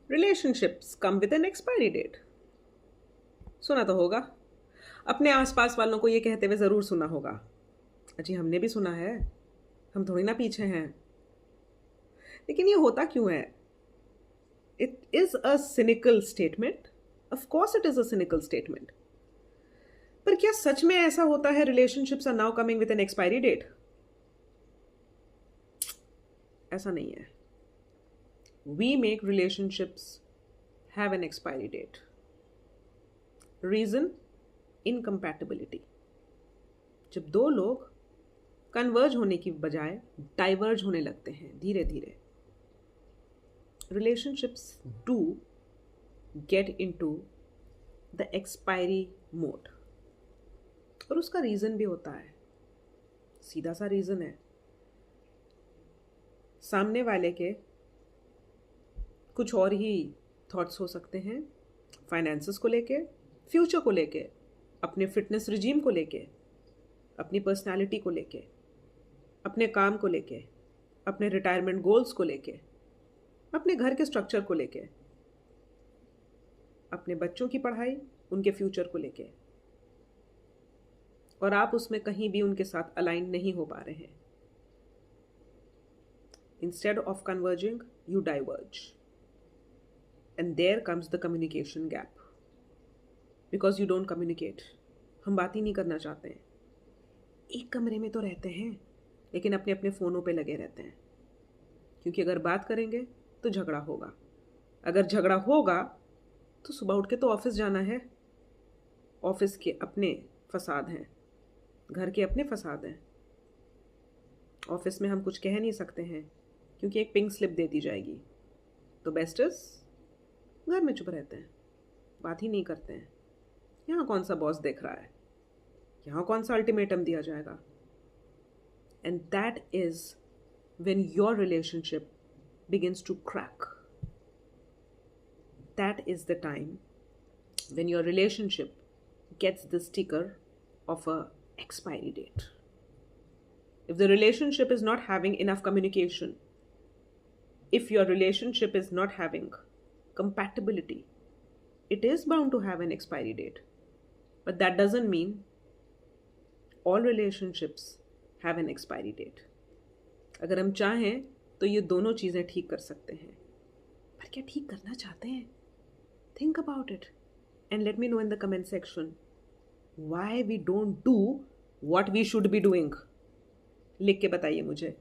Relationships come with an expiry date. सुना तो होगा, अपने आसपास वालों को ये कहते हुए ज़रूर सुना होगा। अजी हमने भी सुना है, हम थोड़ी ना पीछे हैं। लेकिन ये होता क्यों है? It is a cynical statement. Of course it is a cynical statement. पर क्या सच में ऐसा होता है relationships are now coming with an expiry date? ऐसा नहीं है। We make relationships have an expiry date. Reason, incompatibility. जब दो लोग कन्वर्ज होने की बजाय डाइवर्ज होने लगते हैं धीरे धीरे, relationships do get into the expiry mode. और उसका रीज़न भी होता है, सीधा सा रीज़न है, सामने वाले के कुछ और ही थॉट्स हो सकते हैं, फाइनेंसेस को लेके, फ्यूचर को लेके, अपने फिटनेस रिजीम को लेके, अपनी पर्सनालिटी को लेके, अपने काम को लेके, अपने रिटायरमेंट गोल्स को लेके, अपने घर के स्ट्रक्चर को लेके, अपने बच्चों की पढ़ाई, उनके फ्यूचर को लेके, और आप उसमें कहीं भी उनके साथ अलाइन नहीं हो पा रहे हैं। Instead of converging you diverge, and there comes the communication gap because you don't communicate. हम बात ही नहीं करना चाहते हैं, एक कमरे में तो रहते हैं लेकिन अपने अपने फ़ोनों पे लगे रहते हैं, क्योंकि अगर बात करेंगे तो झगड़ा होगा, अगर झगड़ा होगा तो सुबह उठ के तो ऑफिस जाना है, ऑफिस के अपने फसाद हैं, घर के अपने फसाद हैं, ऑफिस में हम कुछ कह नहीं सकते हैं क्योंकि एक पिंक स्लिप दे दी जाएगी। तो बेस्ट इज़ घर में चुप रहते हैं, बात ही नहीं करते हैं। यहाँ कौन सा बॉस देख रहा है, यहाँ कौन सा अल्टीमेटम दिया जाएगा? And that is when your relationship begins to crack. That is the time when your relationship gets the sticker of a expiry date. If the relationship is not having enough communication, if your relationship is not having compatibility, it is bound to have an expiry date. But that doesn't mean all relationships have an expiry date. अगर हम चाहें तो ये दोनों चीज़ें ठीक कर सकते हैं, पर क्या ठीक करना चाहते हैं? Think about it and let me know in the comment section why we don't do what we should be doing. लिख के बताइए मुझे।